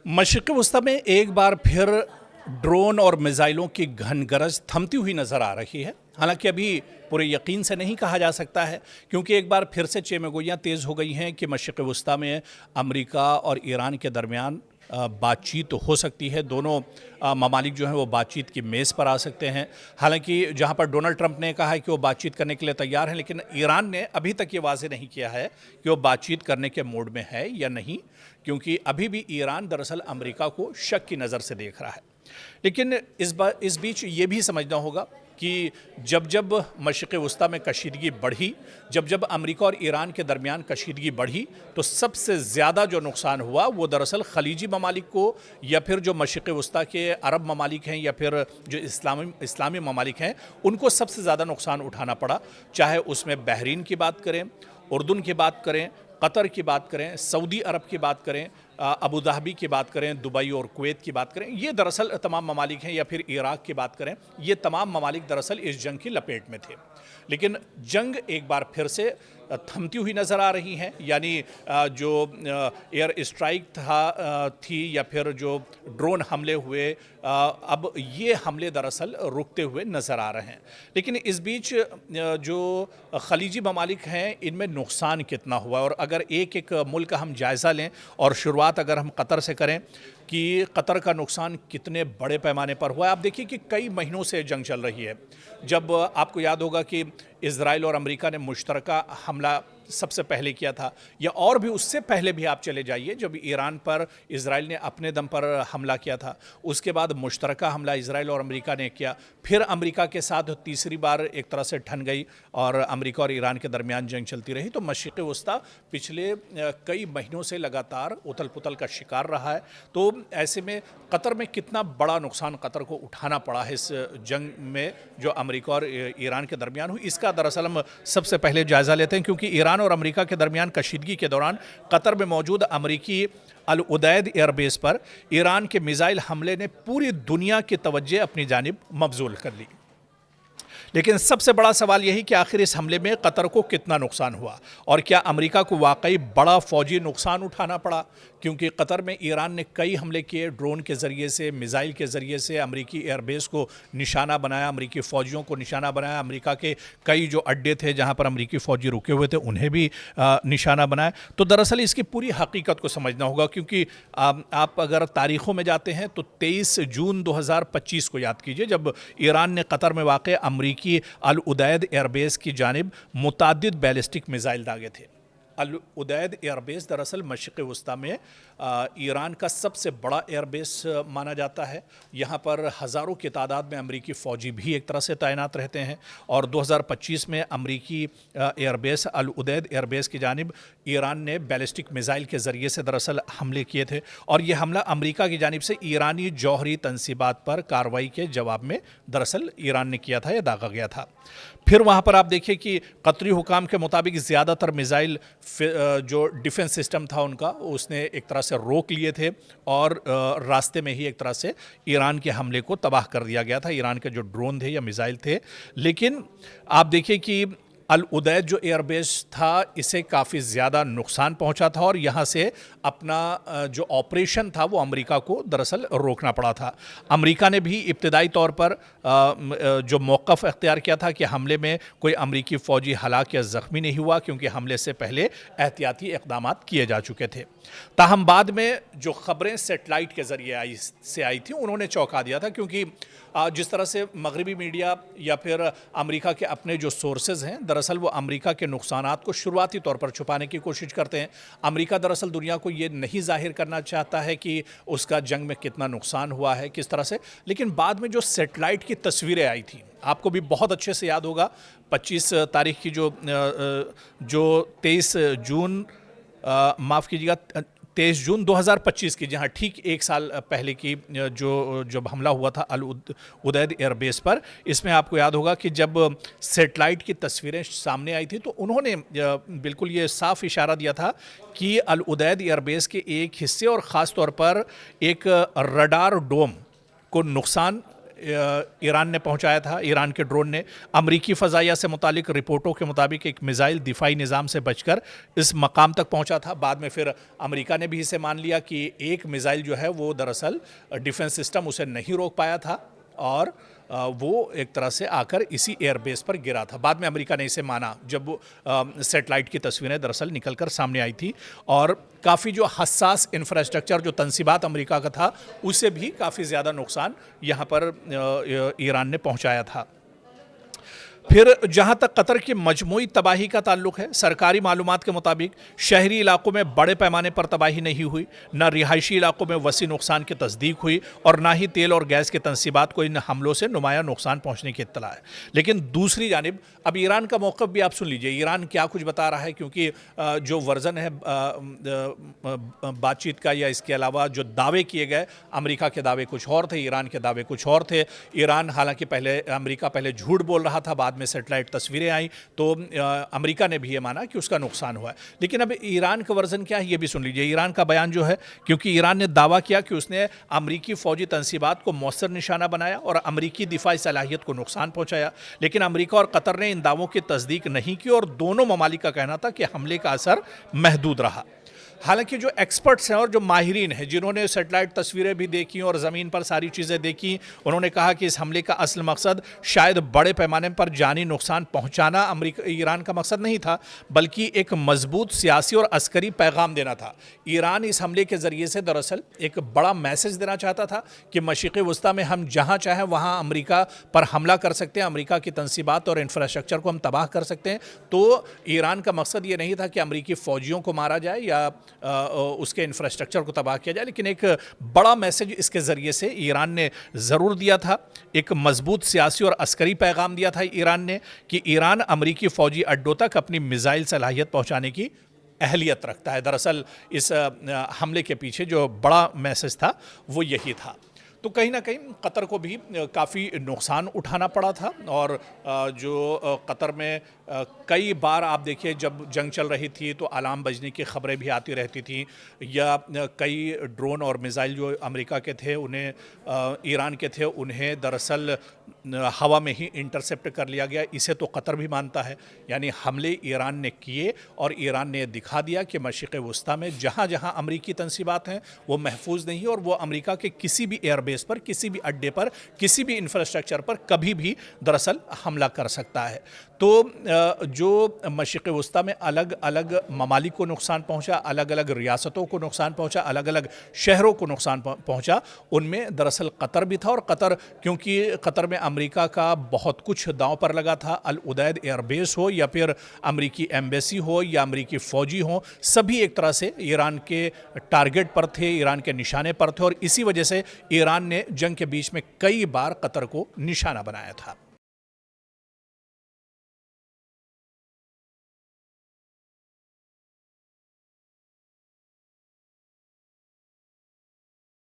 मशरिक़ वस्ती में एक बार फिर ड्रोन और मिसाइलों की घनगरज थमती हुई नज़र आ रही है। हालांकि अभी पूरे यकीन से नहीं कहा जा सकता है, क्योंकि एक बार फिर से चेमगोइयाँ तेज़ हो गई हैं कि मशरिक़ वस्ती में अमेरिका और ईरान के दरमियान बातचीत हो सकती है। दोनों ममालिक जो हैं वो बातचीत की मेज़ पर आ सकते हैं। हालांकि जहां पर डोनाल्ड ट्रंप ने कहा है कि वो बातचीत करने के लिए तैयार हैं, लेकिन ईरान ने अभी तक ये वाज़ेह नहीं किया है कि वो बातचीत करने के मूड में है या नहीं, क्योंकि अभी भी ईरान दरअसल अमेरिका को शक की नज़र से देख रहा है। लेकिन इस बीच ये भी समझना होगा कि जब जब मशरिक़ वस्ती में कशीदगी बढ़ी, जब जब अमेरिका और ईरान के दरमियान कशीदगी बढ़ी, तो सबसे ज़्यादा जो नुकसान हुआ वो दरअसल खलीजी ममालिक को, या फिर जो मशरिक़ वस्ती के अरब ममालिक हैं, या फिर जो इस्लामी ममालिक हैं, उनको सबसे ज़्यादा नुकसान उठाना पड़ा। चाहे उसमें बहरीन की बात करें, उर्दन की बात करें, कतर की बात करें, सऊदी अरब की बात करें, अबू धाबी की बात करें, दुबई और कुवैत की बात करें, ये दरअसल तमाम ममालिक हैं, या फिर इराक़ की बात करें, ये तमाम ममालिक दरअसल इस जंग की लपेट में थे। लेकिन जंग एक बार फिर से थमती हुई नज़र आ रही हैं। यानी जो एयर स्ट्राइक थी या फिर जो ड्रोन हमले हुए, अब ये हमले दरअसल रुकते हुए नज़र आ रहे हैं। लेकिन इस बीच जो खलीजी ममालिक हैं, इनमें नुकसान कितना हुआ, और अगर एक एक मुल्क हम जायज़ा लें, और शुरुआत अगर हम कतर से करें कि कतर का नुकसान कितने बड़े पैमाने पर हुआ है। आप देखिए कि कई महीनों से जंग चल रही है। जब आपको याद होगा कि इज़राइल और अमेरिका ने मुश्तरका हमला सबसे पहले किया था, या और भी उससे पहले भी आप चले जाइए, जब ईरान पर इज़राइल ने अपने दम पर हमला किया था, उसके बाद मुश्तरका हमला इज़राइल और अमेरिका ने किया। फिर अमेरिका के साथ तीसरी बार एक तरह से ठन गई और अमेरिका और ईरान के दरमियान जंग चलती रही। तो मशरिक़ वस्ती पिछले कई महीनों से लगातार उथल पुथल का शिकार रहा है। तो ऐसे में कतर में कितना बड़ा नुकसान कतर को उठाना पड़ा है इस जंग में जो अमेरिका और ईरान के दरमियान हुई, इसका दरअसल हम सबसे पहले जायज़ा लेते हैं। क्योंकि ईरान और अमेरिका के दरमियान कशीदगी के दौरान कतर में मौजूद अमेरिकी अल उदैद एयरबेस पर ईरान के मिसाइल हमले ने पूरी दुनिया की तवज्जो अपनी जानिब मबजूल कर ली। लेकिन सबसे बड़ा सवाल यही कि आखिर इस हमले में कतर को कितना नुकसान हुआ, और क्या अमेरिका को वाकई बड़ा फौजी नुकसान उठाना पड़ा। क्योंकि कतर में ईरान ने कई हमले किए, ड्रोन के ज़रिए से, मिसाइल के ज़रिए से अमेरिकी एयरबेस को निशाना बनाया, अमेरिकी फ़ौजियों को निशाना बनाया। अमेरिका के कई जो अड्डे थे जहां पर अमेरिकी फ़ौजी रुके हुए थे, उन्हें भी निशाना बनाया। तो दरअसल इसकी पूरी हकीकत को समझना होगा, क्योंकि आप अगर तारीख़ों में जाते हैं तो 23 जून 2025 को याद कीजिए, जब ईरान ने कतर में वाक़ अमेरिकी अल उदैद एयरबेस की जानिब मुताद्दिद बैलिस्टिक मिसाइल दागे थे। अल उदैद एयरबेस दरअसल मशरिक़ वस्ती में ईरान का सबसे बड़ा एयरबेस माना जाता है। यहाँ पर हज़ारों की तादाद में अमेरिकी फ़ौजी भी एक तरह से तैनात रहते हैं। और 2025 में अमेरिकी एयरबेस अल उदैद एयरबेस की जानिब ईरान ने बैलिस्टिक मिसाइल के ज़रिए से दरअसल हमले किए थे, और ये हमला अमेरिका की जानिब से ईरानी जौहरी तनसीबात पर कार्रवाई के जवाब में दरअसल ईरान ने किया था, या दागा गया था। फिर वहाँ पर आप देखिए कि कतरी हुकाम के मुताबिक ज़्यादातर मिसाइल जो डिफेंस सिस्टम था उनका, उसने एक तरह से रोक लिए थे, और रास्ते में ही एक तरह से ईरान के हमले को तबाह कर दिया गया था, ईरान के जो ड्रोन थे या मिसाइल थे। लेकिन आप देखिए कि अल उदैद जो एयरबेस था, इसे काफ़ी ज़्यादा नुकसान पहुंचा था, और यहाँ से अपना जो ऑपरेशन था वो अमेरिका को दरअसल रोकना पड़ा था। अमेरिका ने भी इब्तदाई तौर पर जो मौक़िफ़ अख्तियार किया था कि हमले में कोई अमेरिकी फ़ौजी हलाक या ज़ख्मी नहीं हुआ, क्योंकि हमले से पहले एहतियाती इक़दामात किए जा चुके थे। ताहम बाद में जो ख़बरें सेटेलाइट के ज़रिए आई थी, उन्होंने चौंका दिया था। क्योंकि जिस तरह से मगरबी मीडिया या फिर अमेरिका के अपने जो सोर्सेज हैं, दरअसल वो अमेरिका के नुकसानात को शुरुआती तौर पर छुपाने की कोशिश करते हैं। अमेरिका दरअसल दुनिया को ये नहीं जाहिर करना चाहता है कि उसका जंग में कितना नुकसान हुआ है, किस तरह से। लेकिन बाद में जो सेटेलाइट की तस्वीरें आई थी, आपको भी बहुत अच्छे से याद होगा, 25 तारीख की जो 23 जून माफ़ कीजिएगा 23 जून 2025 की, जहां ठीक एक साल पहले की जो जब हमला हुआ था अल उदैद एयरबेस पर, इसमें आपको याद होगा कि जब सेटेलाइट की तस्वीरें सामने आई थी, तो उन्होंने बिल्कुल ये साफ इशारा दिया था कि अल उदैद एयरबेस के एक हिस्से और ख़ास तौर पर एक रडार डोम को नुकसान ईरान ने पहुंचाया था, ईरान के ड्रोन ने। अमरीकी फ़ज़ाइया से मुतालिक रिपोर्टों के मुताबिक एक मिसाइल दिफाई निज़ाम से बचकर इस मकाम तक पहुंचा था। बाद में फिर अमेरिका ने भी इसे मान लिया कि एक मिसाइल जो है वो दरअसल डिफेंस सिस्टम उसे नहीं रोक पाया था और वो एक तरह से आकर इसी एयरबेस पर गिरा था। बाद में अमेरिका ने इसे माना जब सैटेलाइट की तस्वीरें दरअसल निकलकर सामने आई थी और काफ़ी जो हसास इंफ्रास्ट्रक्चर जो तंसीबात अमेरिका का था उसे भी काफ़ी ज़्यादा नुकसान यहाँ पर ईरान ने पहुँचाया था। फिर जहां तक कतर की मजमूई तबाही का ताल्लुक है, सरकारी मालूमात के मुताबिक शहरी इलाकों में बड़े पैमाने पर तबाही नहीं हुई, न रिहायशी इलाकों में वसी नुकसान की तस्दीक हुई और ना ही तेल और गैस के तंसीबात को इन हमलों से नुमाया नुकसान पहुंचने की इत्तला है। लेकिन दूसरी जानिब अब ईरान का मौक़िफ़ भी आप सुन लीजिए, ईरान क्या कुछ बता रहा है, क्योंकि जो वर्जन है बातचीत का या इसके अलावा जो दावे किए गए, अमेरिका के दावे कुछ और थे, ईरान के दावे कुछ और थे। ईरान हालांकि अमेरिका पहले झूठ बोल रहा था, बाद में सैटेलाइट तस्वीरें आई तो अमेरिका ने भी ये माना कि उसका नुकसान हुआ है। लेकिन अब ईरान का वर्जन क्या है ये भी सुन लीजिए। ईरान का बयान जो है, क्योंकि ईरान ने दावा किया कि उसने अमेरिकी फौजी तंसीबात को मौसर निशाना बनाया और अमेरिकी दिफाई सलाहियत को नुकसान पहुंचाया, लेकिन अमेरिका और कतर ने इन दावों की तस्दीक नहीं की और दोनों ममालिक का कहना था कि हमले का असर महदूद रहा। हालांकि जो एक्सपर्ट्स हैं और जो माहिरीन हैं जिन्होंने सैटेलाइट तस्वीरें भी देखी और ज़मीन पर सारी चीज़ें देखी, उन्होंने कहा कि इस हमले का असल मकसद शायद बड़े पैमाने पर जानी नुकसान पहुंचाना ईरान का मकसद नहीं था, बल्कि एक मजबूत सियासी और अस्करी पैगाम देना था। ईरान इस हमले के ज़रिए से दरअसल एक बड़ा मैसेज देना चाहता था कि मशरिक़ वस्ता में हम जहाँ चाहें वहाँ अमेरिका पर हमला कर सकते हैं, अमेरिका की तंसीबात और इंफ्रास्ट्रक्चर को हम तबाह कर सकते हैं। तो ईरान का मकसद ये नहीं था कि अमेरिकी फ़ौजियों को मारा जाए या उसके इंफ्रास्ट्रक्चर को तबाह किया जाए, लेकिन एक बड़ा मैसेज इसके ज़रिए से ईरान ने ज़रूर दिया था। एक मजबूत सियासी और अस्करी पैगाम दिया था ईरान ने कि ईरान अमेरिकी फ़ौजी अड्डों तक अपनी मिसाइल सलाहियत पहुंचाने की अहलियत रखता है। दरअसल इस हमले के पीछे जो बड़ा मैसेज था वो यही था। तो कहीं ना कहीं कतर को भी काफ़ी नुकसान उठाना पड़ा था और जो कतर में कई बार आप देखिए जब जंग चल रही थी तो अलार्म बजने की ख़बरें भी आती रहती थी, या कई ड्रोन और मिसाइल जो अमेरिका के थे उन्हें ईरान के थे उन्हें दरअसल हवा में ही इंटरसेप्ट कर लिया गया। इसे तो कतर भी मानता है, यानी हमले ईरान ने किए और ईरान ने दिखा दिया कि मशरिक़ वस्ता में जहाँ जहाँ अमेरिकी तंसीबात हैं वो महफूज नहीं, और वो अमेरिका के किसी भी एयरबेस पर, किसी भी अड्डे पर, किसी भी इंफ्रास्ट्रक्चर पर कभी भी दरअसल हमला कर सकता है। तो जो मशरिक़ वस्ता में अलग अलग ममालिक को नुकसान पहुंचा, अलग अलग रियासतों को नुकसान पहुंचा, अलग अलग शहरों को नुकसान पहुंचा, उनमें दरअसल कतर भी था। और कतर, क्योंकि कतर में अमेरिका का बहुत कुछ दांव पर लगा था, अल उदैद एयरबेस हो या फिर अमेरिकी एम्बेसी हो या अमेरिकी फ़ौजी हो, सभी एक तरह से ईरान के टारगेट पर थे, ईरान के निशाने पर थे, और इसी वजह से ईरान ने जंग के बीच में कई बार कतर को निशाना बनाया था।